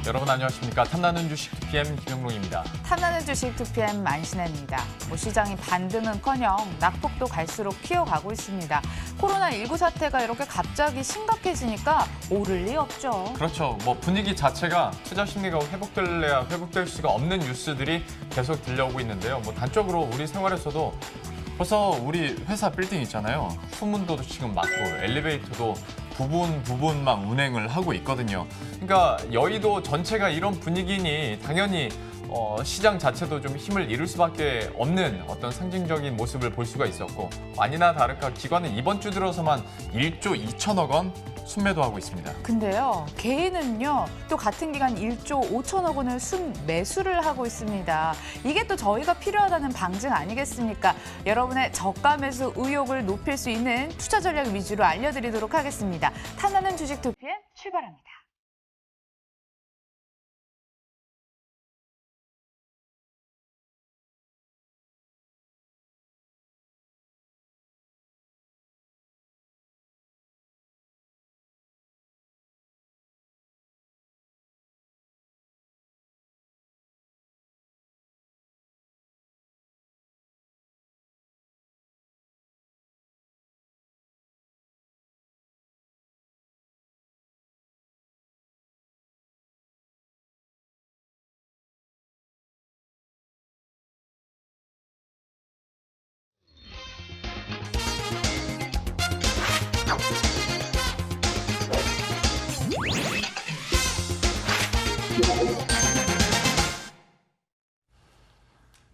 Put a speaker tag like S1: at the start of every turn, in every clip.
S1: 여러분 안녕하십니까. 탐나는 주식 2PM 김영롱입니다.
S2: 탐나는 주식 2PM 안신혜입니다. 시장이 반등은커녕 낙폭도 갈수록 튀어가고 있습니다. 코로나19 사태가 이렇게 갑자기 심각해지니까 오를 리 없죠.
S1: 그렇죠. 분위기 자체가 투자 심리가 회복될래야 회복될 수가 없는 뉴스들이 계속 들려오고 있는데요. 단적으로 우리 생활에서도 벌써 우리 회사 빌딩 있잖아요. 후문도 지금 막고 엘리베이터도 부분만 운행을 하고 있거든요. 그러니까 여의도 전체가 이런 분위기니 당연히 시장 자체도 좀 힘을 잃을 수밖에 없는 어떤 상징적인 모습을 볼 수가 있었고, 아니나 다를까 기관은 이번 주 들어서만 1조 2천억 원 순매도하고 있습니다.
S2: 근데요, 개인은요, 또 같은 기간 1조 5천억 원을 순매수를 하고 있습니다. 이게 또 저희가 필요하다는 방증 아니겠습니까? 여러분의 저가 매수 의욕을 높일 수 있는 투자 전략 위주로 알려드리도록 하겠습니다. 탐나는 주식 2PM 출발합니다.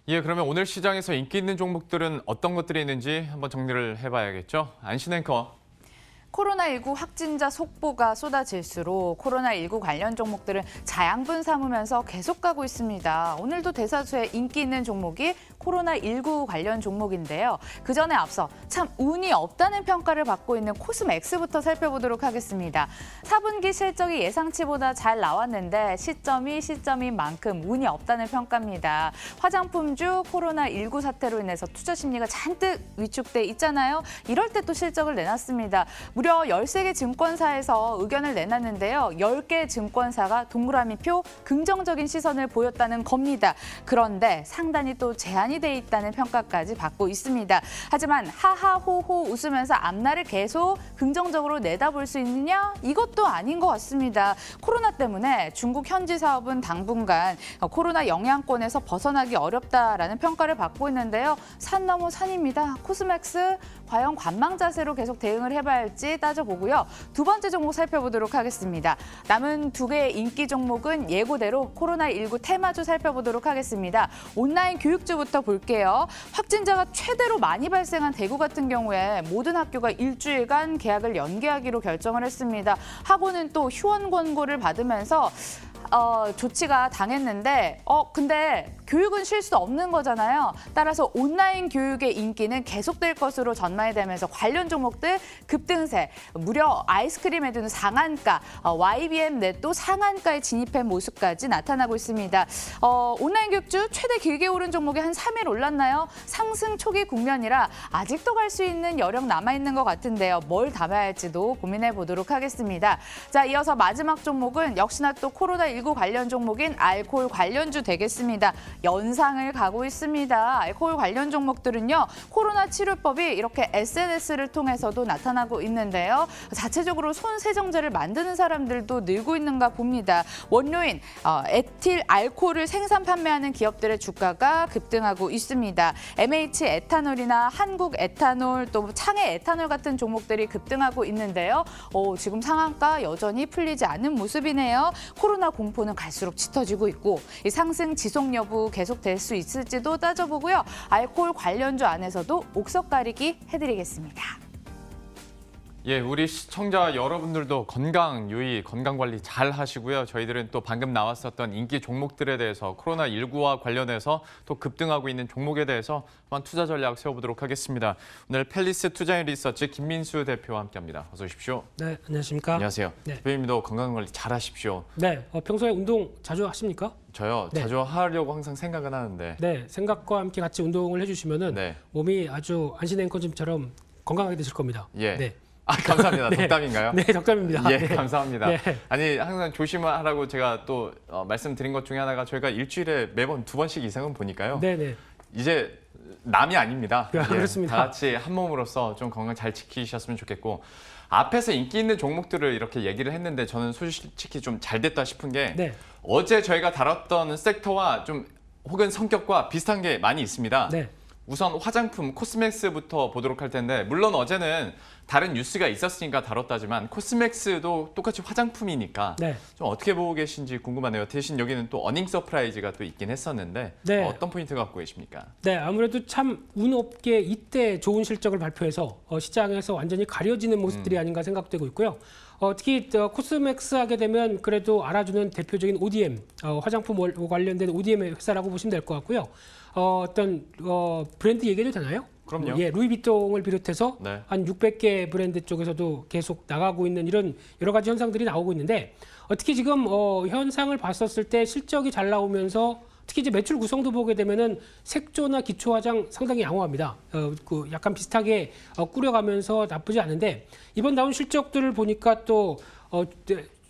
S1: 예, 그러면 오늘 시장에서 인기 있는 종목들은 어떤 것들이 있는지 한번 정리를 해봐야겠죠. 안신 앵커.
S2: 코로나19 확진자 속보가 쏟아질수록 코로나19 관련 종목들은 자양분 삼으면서 계속 가고 있습니다. 오늘도 대다수의 인기 있는 종목이 코로나19 관련 종목인데요. 그 전에 앞서 참 운이 없다는 평가를 받고 있는 코스맥스부터 살펴보도록 하겠습니다. 4분기 실적이 예상치보다 잘 나왔는데 시점인 만큼 운이 없다는 평가입니다. 화장품주 코로나19 사태로 인해서 투자 심리가 잔뜩 위축돼 있잖아요. 이럴 때 또 실적을 내놨습니다. 무려 13개 증권사에서 의견을 내놨는데요. 10개 증권사가 동그라미표 긍정적인 시선을 보였다는 겁니다. 그런데 상단이 또 제한이 돼 있다는 평가까지 받고 있습니다. 하지만 하하호호 웃으면서 앞날을 계속 긍정적으로 내다볼 수 있느냐? 이것도 아닌 것 같습니다. 코로나 때문에 중국 현지 사업은 당분간 코로나 영향권에서 벗어나기 어렵다라는 평가를 받고 있는데요. 산 넘어 산입니다. 코스맥스 과연 관망 자세로 계속 대응을 해봐야 할지 따져보고요. 두 번째 종목 살펴보도록 하겠습니다. 남은 두 개의 인기 종목은 예고대로 코로나19 테마주 살펴보도록 하겠습니다. 온라인 교육주부터 볼게요. 확진자가 최대로 많이 발생한 대구 같은 경우에 모든 학교가 일주일간 개학을 연기하기로 결정을 했습니다. 학원은 또 휴원 권고를 받으면서 조치가 당했는데 근데 교육은 쉴 수 없는 거잖아요. 따라서 온라인 교육의 인기는 계속될 것으로 전망이 되면서 관련 종목들 급등세, 무려 아이스크림에도 상한가, YBM 넷도 상한가에 진입한 모습까지 나타나고 있습니다. 온라인 교육주 최대 길게 오른 종목이 한 3일 올랐나요? 상승 초기 국면이라 아직도 갈 수 있는 여력 남아있는 것 같은데요. 뭘 담아야 할지도 고민해 보도록 하겠습니다. 자, 이어서 마지막 종목은 역시나 또 코로나19 관련 종목인 알코올 관련주 되겠습니다. 연상을 가고 있습니다. 알코올 관련 종목들은요. 코로나 치료법이 이렇게 SNS를 통해서도 나타나고 있는데요. 자체적으로 손세정제를 만드는 사람들도 늘고 있는가 봅니다. 원료인 에틸 알코올을 생산 판매하는 기업들의 주가가 급등하고 있습니다. MH 에탄올이나 한국 에탄올 또 창해 에탄올 같은 종목들이 급등하고 있는데요. 지금 상한가 여전히 풀리지 않은 모습이네요. 코로나 공포는 갈수록 짙어지고 있고 이 상승 지속 여부 계속될 수 있을지도 따져보고요. 알코올 관련주 안에서도 옥석 가리기 해드리겠습니다.
S1: 예, 우리 시청자 여러분들도 건강 유의, 건강 관리 잘 하시고요. 저희들은 또 방금 나왔었던 인기 종목들에 대해서 코로나19와 관련해서 또 급등하고 있는 종목에 대해서 한번 투자 전략 세워보도록 하겠습니다. 오늘 펠리스 투자인 리서치 김민수 대표와 함께합니다. 어서 오십시오.
S3: 네, 안녕하십니까.
S1: 안녕하세요.
S3: 네.
S1: 대표님도 건강 관리 잘 하십시오.
S3: 네, 평소에 운동 자주 하십니까?
S1: 저요?
S3: 네.
S1: 자주 하려고 항상 생각은 하는데.
S3: 네, 생각과 함께 같이 운동을 해주시면은
S1: 네.
S3: 몸이 아주 안신 앵커님처럼 건강하게 되실 겁니다.
S1: 예.
S3: 네.
S1: 아, 감사합니다.
S3: 네.
S1: 덕담인가요?
S3: 네, 덕담입니다.
S1: 예,
S3: 네.
S1: 감사합니다.
S3: 네.
S1: 아니, 항상 조심하라고 제가 또 말씀드린 것 중에 하나가 저희가 일주일에 매번 2번씩 이상은 보니까요.
S3: 네, 네.
S1: 이제 남이 아닙니다.
S3: 아, 그렇습니다.
S1: 다 같이 한 몸으로서 좀 건강 잘 지키셨으면 좋겠고, 앞에서 인기 있는 종목들을 이렇게 얘기를 했는데 저는 솔직히 좀 잘 됐다 싶은 게
S3: 네.
S1: 어제 저희가 다뤘던 섹터와 좀 혹은 성격과 비슷한 게 많이 있습니다.
S3: 네.
S1: 우선 화장품 코스맥스부터 보도록 할 텐데, 물론 어제는 다른 뉴스가 있었으니까 다뤘다지만 코스맥스도 똑같이 화장품이니까
S3: 네.
S1: 좀 어떻게 보고 계신지 궁금하네요. 대신 여기는 또 어닝 서프라이즈가 또 있긴 했었는데
S3: 네.
S1: 어떤 포인트 갖고 계십니까?
S3: 네, 아무래도 참 운 없게 이때 좋은 실적을 발표해서 시장에서 완전히 가려지는 모습들이 아닌가 생각되고 있고요. 특히 코스맥스 하게 되면 그래도 알아주는 대표적인 ODM, 화장품 관련된 ODM 회사라고 보시면 될 것 같고요. 어떤 브랜드 얘기해도 되나요?
S1: 그럼요.
S3: 예, 루이비통을 비롯해서
S1: 네.
S3: 한 600개 브랜드 쪽에서도 계속 나가고 있는 이런 여러 가지 현상들이 나오고 있는데, 특히 지금 현상을 봤었을 때 실적이 잘 나오면서 특히 이제 매출 구성도 보게 되면은 색조나 기초 화장 상당히 양호합니다. 그 약간 비슷하게 꾸려가면서 나쁘지 않은데, 이번 나온 실적들을 보니까 또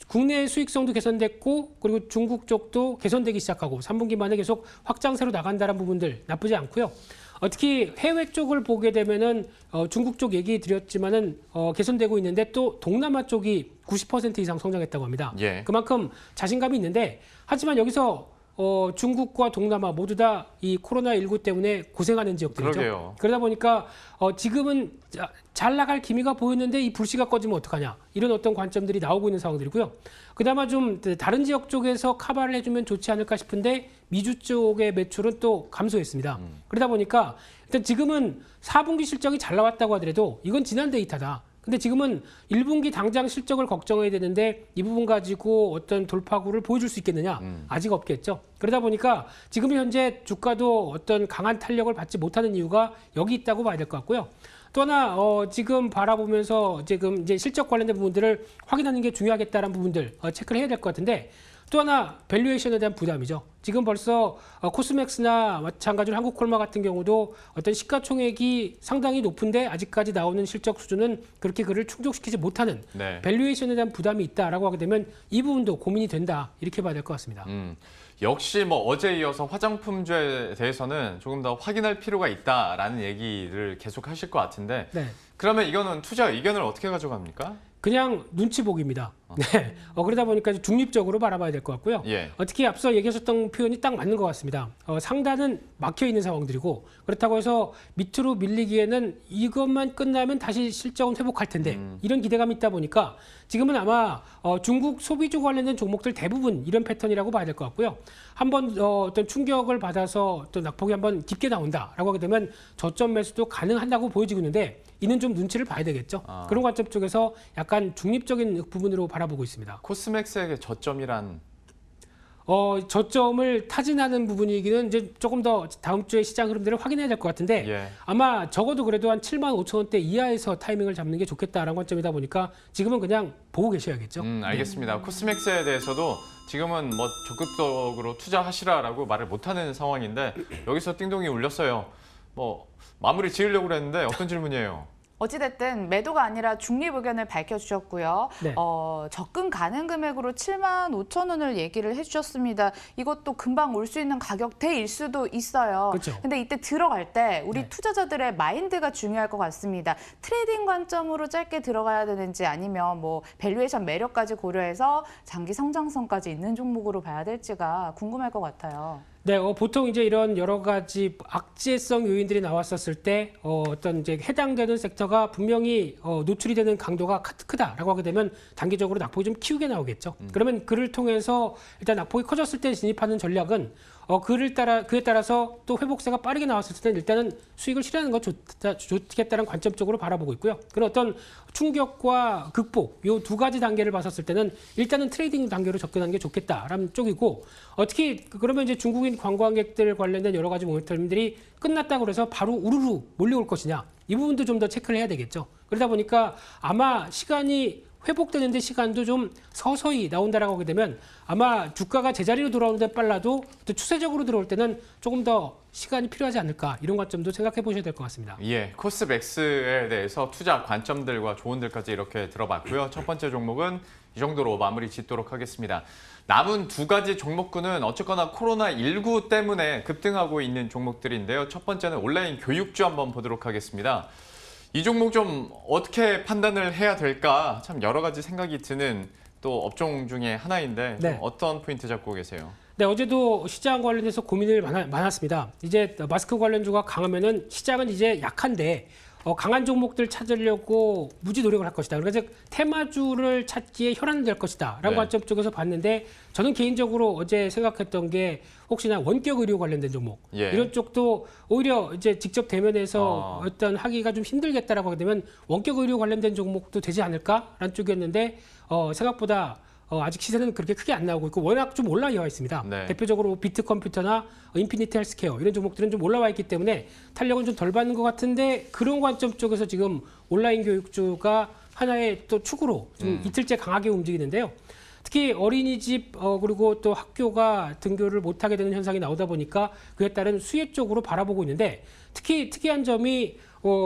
S3: 국내 수익성도 개선됐고, 그리고 중국 쪽도 개선되기 시작하고 3분기 만에 계속 확장세로 나간다는 부분들 나쁘지 않고요. 특히 해외 쪽을 보게 되면은 중국 쪽 얘기 드렸지만은 개선되고 있는데, 또 동남아 쪽이 90% 이상 성장했다고 합니다.
S1: 예.
S3: 그만큼 자신감이 있는데, 하지만 여기서 중국과 동남아 모두 다 이 코로나19 때문에 고생하는 지역들이죠.
S1: 그러게요.
S3: 그러다 보니까 지금은 잘 나갈 기미가 보였는데 이 불씨가 꺼지면 어떡하냐, 이런 어떤 관점들이 나오고 있는 상황들이고요. 그나마 좀 다른 지역 쪽에서 커버를 해주면 좋지 않을까 싶은데, 미주 쪽의 매출은 또 감소했습니다. 그러다 보니까 일단 지금은 4분기 실적이 잘 나왔다고 하더라도 이건 지난 데이터다. 근데 지금은 1분기 당장 실적을 걱정해야 되는데 이 부분 가지고 어떤 돌파구를 보여줄 수 있겠느냐? 아직 없겠죠. 그러다 보니까 지금 현재 주가도 어떤 강한 탄력을 받지 못하는 이유가 여기 있다고 봐야 될 것 같고요. 또 하나 지금 바라보면서 지금 이제 실적 관련된 부분들을 확인하는 게 중요하겠다라는 부분들 체크를 해야 될 것 같은데, 또 하나 밸류에이션에 대한 부담이죠. 지금 벌써 코스맥스나 마찬가지로 한국콜마 같은 경우도 어떤 시가총액이 상당히 높은데 아직까지 나오는 실적 수준은 그렇게 그를 충족시키지 못하는
S1: 네.
S3: 밸류에이션에 대한 부담이 있다라고 하게 되면 이 부분도 고민이 된다, 이렇게 봐야 될 것 같습니다.
S1: 역시 뭐 어제 이어서 화장품주에 대해서는 조금 더 확인할 필요가 있다라는 얘기를 계속 하실 것 같은데,
S3: 네.
S1: 그러면 이거는 투자 의견을 어떻게 가져갑니까?
S3: 그냥 눈치 보기입니다. 네. 그러다 보니까 중립적으로 바라봐야 될 것 같고요.
S1: 예.
S3: 특히 앞서 얘기하셨던 표현이 딱 맞는 것 같습니다. 상단은 막혀 있는 상황들이고, 그렇다고 해서 밑으로 밀리기에는 이것만 끝나면 다시 실적은 회복할 텐데 이런 기대감이 있다 보니까 지금은 아마 중국 소비주 관련된 종목들 대부분 이런 패턴이라고 봐야 될 것 같고요. 한번 어떤 충격을 받아서 또 낙폭이 한번 깊게 나온다라고 하게 되면 저점 매수도 가능하다고 보여지고 있는데, 이는 좀 눈치를 봐야 되겠죠. 그런 관점 쪽에서 약간 중립적인 부분으로 바라보고 있습니다.
S1: 코스맥스에게 저점이란
S3: 저점을 타진하는 부분이기는 이제 조금 더 다음 주에 시장 흐름들을 확인해야 될 것 같은데,
S1: 예.
S3: 아마 적어도 그래도 한 75,000원대 이하에서 타이밍을 잡는 게 좋겠다라는 관점이다 보니까 지금은 그냥 보고 계셔야겠죠.
S1: 알겠습니다. 코스맥스에 대해서도 지금은 뭐 적극적으로 투자하시라라고 말을 못하는 상황인데 여기서 띵동이 울렸어요. 뭐 마무리 지으려고 그랬는데 어떤 질문이에요?
S2: 어찌됐든 매도가 아니라 중립 의견을 밝혀주셨고요.
S3: 네.
S2: 접근 가능 금액으로 75,000원을 얘기를 해주셨습니다. 이것도 금방 올 수 있는 가격대일 수도 있어요.
S3: 그렇죠.
S2: 근데 이때 들어갈 때 우리
S3: 네.
S2: 투자자들의 마인드가 중요할 것 같습니다. 트레이딩 관점으로 짧게 들어가야 되는지, 아니면 뭐 밸류에이션 매력까지 고려해서 장기 성장성까지 있는 종목으로 봐야 될지가 궁금할 것 같아요.
S3: 네, 보통 이제 이런 여러 가지 악재성 요인들이 나왔었을 때 어떤 이제 해당되는 섹터가 분명히 노출이 되는 강도가 크다라고 하게 되면 단기적으로 낙폭이 좀 키우게 나오겠죠. 그러면 그를 통해서 일단 낙폭이 커졌을 때 진입하는 전략은 그에 따라서 또 회복세가 빠르게 나왔을 때는 일단은 수익을 실현하는 건 좋겠다는 관점적으로 바라보고 있고요. 그런 어떤 충격과 극복, 이 두 가지 단계를 봤었을 때는 일단은 트레이딩 단계로 접근하는 게 좋겠다라는 쪽이고, 특히 그러면 이제 중국인 관광객들 관련된 여러 가지 모니터링들이 끝났다고 그래서 바로 우르르 몰려올 것이냐, 이 부분도 좀 더 체크를 해야 되겠죠. 그러다 보니까 아마 시간이 회복되는데 시간도 좀 서서히 나온다라고 하게 되면 아마 주가가 제자리로 돌아오는데 빨라도 또 추세적으로 들어올 때는 조금 더 시간이 필요하지 않을까 이런 관점도 생각해 보셔야 될 것 같습니다.
S1: 예, 코스맥스에 대해서 투자 관점들과 조언들까지 이렇게 들어봤고요. 첫 번째 종목은 이 정도로 마무리 짓도록 하겠습니다. 남은 두 가지 종목군은 어쨌거나 코로나19 때문에 급등하고 있는 종목들인데요. 첫 번째는 온라인 교육주 한번 보도록 하겠습니다. 이 종목 좀 어떻게 판단을 해야 될까 참 여러 가지 생각이 드는 또 업종 중에 하나인데
S3: 네.
S1: 어떤 포인트 잡고 계세요?
S3: 네, 어제도 시장 관련해서 고민을 많았습니다. 이제 마스크 관련주가 강하면은 시장은 이제 약한데 강한 종목들 찾으려고 무지 노력을 할 것이다. 그러니까 즉 테마주를 찾기에 혈안될 것이다. 라는
S1: 네.
S3: 관점 쪽에서 봤는데 저는 개인적으로 어제 생각했던 게 혹시나 원격 의료 관련된 종목
S1: 예.
S3: 이런 쪽도 오히려 이제 직접 대면에서 어떤 하기가 좀 힘들겠다라고 하게 되면 원격 의료 관련된 종목도 되지 않을까라는 쪽이었는데 생각보다 아직 시세는 그렇게 크게 안 나오고 있고 워낙 좀 올라와 있습니다.
S1: 네.
S3: 대표적으로 비트컴퓨터나 인피니티 헬스케어 이런 종목들은 좀 올라와 있기 때문에 탄력은 좀 덜 받는 것 같은데 그런 관점 쪽에서 지금 온라인 교육주가 하나의 또 축으로 좀 이틀째 강하게 움직이는데요. 특히 어린이집 그리고 또 학교가 등교를 못하게 되는 현상이 나오다 보니까 그에 따른 수혜 쪽으로 바라보고 있는데 특히 특이한 점이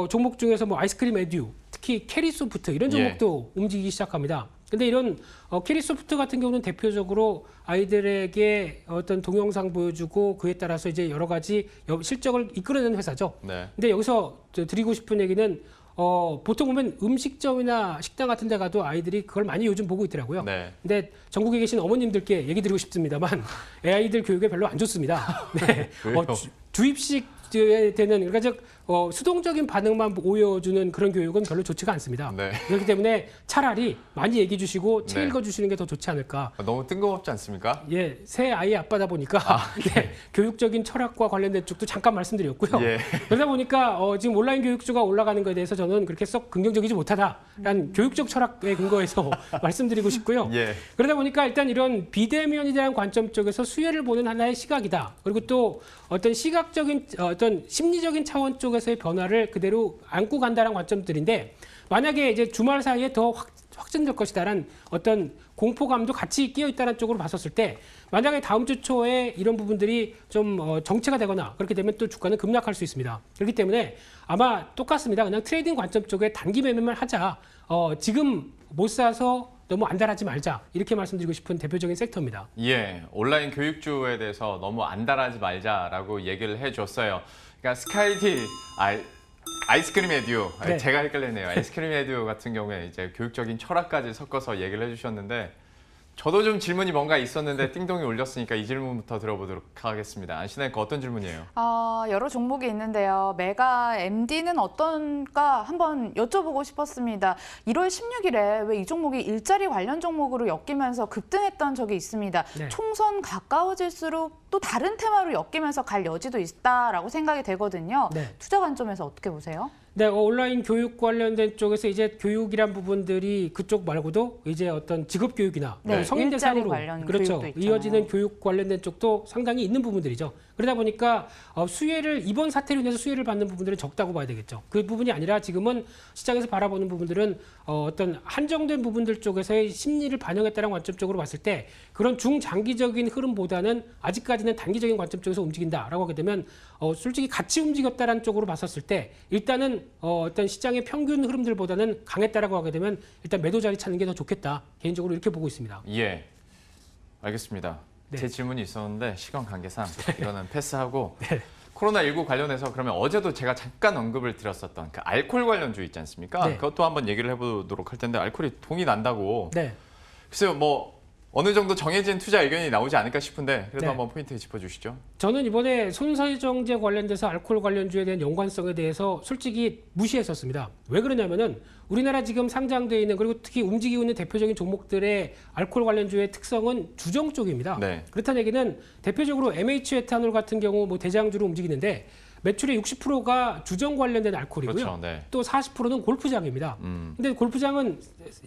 S3: 종목 중에서 뭐 아이스크림 에듀, 특히 캐리소프트 이런 종목도 움직이기 시작합니다. 근데 이런 캐리소프트 같은 경우는 대표적으로 아이들에게 어떤 동영상 보여주고 그에 따라서 이제 여러 가지 실적을 이끌어내는 회사죠.
S1: 네.
S3: 근데 여기서 드리고 싶은 얘기는 보통 보면 음식점이나 식당 같은 데 가도 아이들이 그걸 많이 요즘 보고 있더라고요.
S1: 네.
S3: 근데 전국에 계신 어머님들께 얘기 드리고 싶습니다만 아이들 교육에 별로 안 좋습니다. 네.
S1: 왜요?
S3: 주입식 되는 그러니까 즉 수동적인 반응만 보여주는 그런 교육은 별로 좋지가 않습니다.
S1: 네.
S3: 그렇기 때문에 차라리 많이 얘기해 주시고 책
S1: 네.
S3: 읽어주시는 게 더 좋지 않을까.
S1: 너무 뜬금없지 않습니까?
S3: 예, 새 아이 아빠다 보니까 네, 교육적인 철학과 관련된 쪽도 잠깐 말씀드렸고요.
S1: 예.
S3: 그러다 보니까 지금 온라인 교육주가 올라가는 것에 대해서 저는 그렇게 썩 긍정적이지 못하다라는 교육적 철학에 근거해서 말씀드리고 싶고요.
S1: 예.
S3: 그러다 보니까 일단 이런 비대면에 대한 관점 쪽에서 수혜를 보는 하나의 시각이다. 그리고 또 어떤 시각적인 어떤 심리적인 차원 쪽에서의 변화를 그대로 안고 간다는 관점들인데 만약에 이제 주말 사이에 더 확진될 것이다라는 어떤 공포감도 같이 끼어 있다는 쪽으로 봤었을 때 만약에 다음 주 초에 이런 부분들이 좀 정체가 되거나 그렇게 되면 또 주가는 급락할 수 있습니다. 그렇기 때문에 아마 똑같습니다. 그냥 트레이딩 관점 쪽에 단기 매매만 하자. 지금 못 사서 너무 안달하지 말자 이렇게 말씀드리고 싶은 대표적인 섹터입니다.
S1: 예, 온라인 교육주에 대해서 너무 안달하지 말자라고 얘기를 해줬어요. 그러니까 스카이디 아이스크림 에듀,
S3: 네.
S1: 제가 헷갈리네요. 아이스크림 에듀 같은 경우에 이제 교육적인 철학까지 섞어서 얘기를 해주셨는데 저도 좀 질문이 뭔가 있었는데 띵동이 울렸으니까 이 질문부터 들어보도록 하겠습니다. 안신혜거 어떤 질문이에요?
S2: 여러 종목이 있는데요. 메가 MD는 어떤가 한번 여쭤보고 싶었습니다. 1월 16일에 왜 이 종목이 일자리 관련 종목으로 엮이면서 급등했던 적이 있습니다.
S3: 네.
S2: 총선 가까워질수록 또 다른 테마로 엮이면서 갈 여지도 있다라고 생각이 되거든요.
S3: 네.
S2: 투자 관점에서 어떻게 보세요?
S3: 네, 온라인 교육 관련된 쪽에서 이제 교육이란 부분들이 그쪽 말고도 이제 어떤 직업 교육이나
S2: 네,
S3: 성인
S2: 일자리
S3: 대상으로
S2: 관련
S3: 그렇죠.
S2: 교육도 있잖아요.
S3: 이어지는 교육 관련된 쪽도 상당히 있는 부분들이죠. 그러다 보니까 수혜를 이번 사태로 인해서 수혜를 받는 부분들은 적다고 봐야 되겠죠. 그 부분이 아니라 지금은 시장에서 바라보는 부분들은 어떤 한정된 부분들 쪽에서의 심리를 반영했다는 관점 쪽으로 봤을 때 그런 중장기적인 흐름보다는 아직까지는 단기적인 관점 쪽에서 움직인다라고 하게 되면 솔직히 같이 움직였다라는 쪽으로 봤었을 때 일단은 어떤 시장의 평균 흐름들보다는 강했다라고 하게 되면 일단 매도 자리 찾는 게 더 좋겠다. 개인적으로 이렇게 보고 있습니다.
S1: 예, 알겠습니다.
S3: 네.
S1: 제 질문이 있었는데 시간 관계상 이거는 패스하고
S3: 네.
S1: 코로나19 관련해서 그러면 어제도 제가 잠깐 언급을 드렸었던 그 알코올 관련주 있지 않습니까?
S3: 네.
S1: 그것도 한번 얘기를 해보도록 할 텐데 알코올이 동이 난다고.
S3: 네.
S1: 글쎄요, 뭐 어느 정도 정해진 투자 의견이 나오지 않을까 싶은데 그래도
S3: 네.
S1: 한번 포인트 짚어주시죠.
S3: 저는 이번에 손세정제 관련돼서 알코올 관련주에 대한 연관성에 대해서 솔직히 무시했었습니다. 왜 그러냐면은 우리나라 지금 상장되어 있는 그리고 특히 움직이고 있는 대표적인 종목들의 알코올 관련주의 특성은 주정 쪽입니다.
S1: 네.
S3: 그렇다는 얘기는 대표적으로 MH 에탄올 같은 경우 뭐 대장주로 움직이는데 매출의 60%가 주정 관련된 알코올이고요.
S1: 그렇죠. 네.
S3: 또 40%는 골프장입니다. 근데 골프장은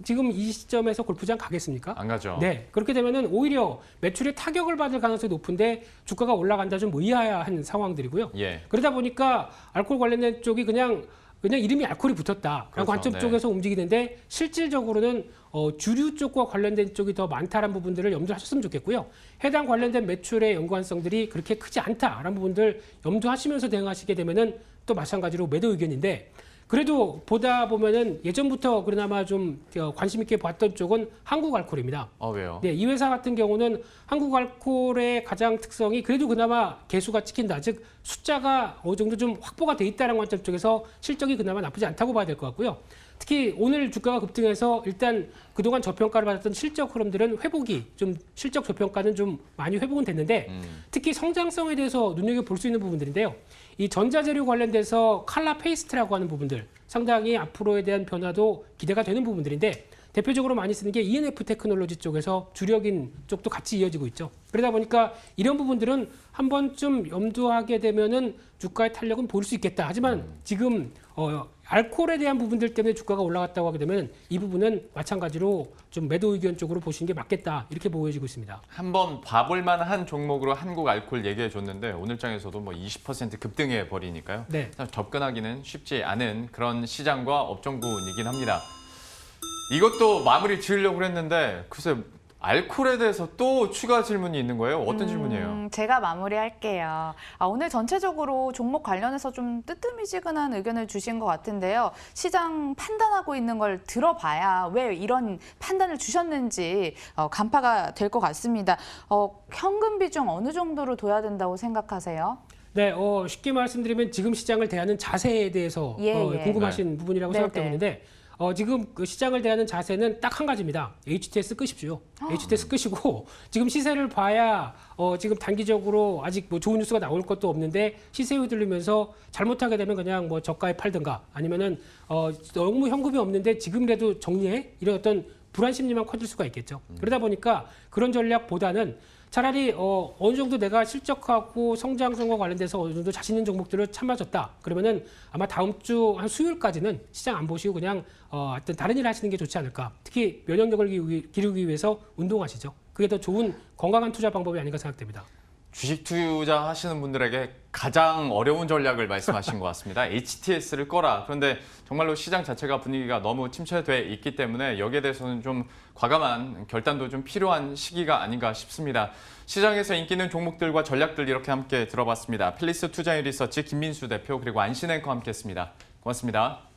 S3: 지금 이 시점에서 골프장 가겠습니까?
S1: 안 가죠.
S3: 네, 그렇게 되면은 오히려 매출에 타격을 받을 가능성이 높은데 주가가 올라간다 좀 의아한 상황들이고요.
S1: 예.
S3: 그러다 보니까 알코올 관련된 쪽이 그냥 왜냐하면 이름이 알코올이 붙었다라는
S1: 그렇죠.
S3: 관점
S1: 네.
S3: 쪽에서 움직이는데 실질적으로는 주류 쪽과 관련된 쪽이 더 많다라는 부분들을 염두하셨으면 좋겠고요. 해당 관련된 매출의 연관성들이 그렇게 크지 않다라는 부분들 염두하시면서 대응하시게 되면은 또 마찬가지로 매도 의견인데 그래도 보다 보면은 예전부터 그나마 좀 관심 있게 봤던 쪽은 한국알코올입니다.
S1: 왜요?
S3: 네, 이 회사 같은 경우는 한국알코올의 가장 특성이 그래도 그나마 개수가 찍힌다. 즉 숫자가 어느 정도 좀 확보가 돼 있다는 관점 쪽에서 실적이 그나마 나쁘지 않다고 봐야 될 것 같고요. 특히 오늘 주가가 급등해서 일단 그동안 저평가를 받았던 실적 흐름들은 회복이 좀 실적 저평가는 좀 많이 회복은 됐는데 특히 성장성에 대해서 눈여겨볼 수 있는 부분들인데요. 이 전자재료 관련돼서 칼라 페이스트라고 하는 부분들 상당히 앞으로에 대한 변화도 기대가 되는 부분들인데 대표적으로 많이 쓰는 게 ENF 테크놀로지 쪽에서 주력인 쪽도 같이 이어지고 있죠. 그러다 보니까 이런 부분들은 한 번쯤 염두하게 되면은 주가의 탄력은 보일 수 있겠다. 하지만 지금 알코올에 대한 부분들 때문에 주가가 올라갔다고 하게 되면 이 부분은 마찬가지로 좀 매도 의견 쪽으로 보시는 게 맞겠다. 이렇게 보여지고 있습니다.
S1: 한번 봐볼 만한 종목으로 한국 알코올 얘기해 줬는데 오늘장에서도 뭐 20% 급등해 버리니까요.
S3: 네.
S1: 접근하기는 쉽지 않은 그런 시장과 업종군이긴 합니다. 이것도 마무리 지으려고 했는데 글쎄 알코올에 대해서 또 추가 질문이 있는 거예요? 어떤 질문이에요?
S2: 제가 마무리할게요. 오늘 전체적으로 종목 관련해서 좀 뜨뜻미지근한 의견을 주신 것 같은데요. 시장 판단하고 있는 걸 들어봐야 왜 이런 판단을 주셨는지 간파가 될 것 같습니다. 현금 비중 어느 정도로 둬야 된다고 생각하세요?
S3: 네, 쉽게 말씀드리면 지금 시장을 대하는 자세에 대해서
S2: 예.
S3: 궁금하신 부분이라고
S2: 네,
S3: 생각되고 있는데 지금 그 시장을 대하는 자세는 딱 한 가지입니다. HTS 끄십시오. HTS 끄시고 지금 시세를 봐야 지금 단기적으로 아직 뭐 좋은 뉴스가 나올 것도 없는데 시세 휘둘리면서 잘못하게 되면 그냥 뭐 저가에 팔든가 아니면은 너무 현금이 없는데 지금이라도 정리해 이런 어떤 불안 심리만 커질 수가 있겠죠. 그러다 보니까 그런 전략보다는 차라리 어느 정도 내가 실적하고 성장성과 관련돼서 어느 정도 자신 있는 종목들을 참아줬다. 그러면은 아마 다음 주 한 수요일까지는 시장 안 보시고 그냥 어떤 다른 일 하시는 게 좋지 않을까. 특히 면역력을 기르기 위해서 운동하시죠. 그게 더 좋은 건강한 투자 방법이 아닌가 생각됩니다.
S1: 주식 투자하시는 분들에게 가장 어려운 전략을 말씀하신 것 같습니다. HTS를 꺼라. 그런데 정말로 시장 자체가 분위기가 너무 침체돼 있기 때문에 여기에 대해서는 좀 과감한 결단도 좀 필요한 시기가 아닌가 싶습니다. 시장에서 인기 있는 종목들과 전략들 이렇게 함께 들어봤습니다. 필리스 투자인 리서치 김민수 대표 그리고 안신 앵커 함께했습니다. 고맙습니다.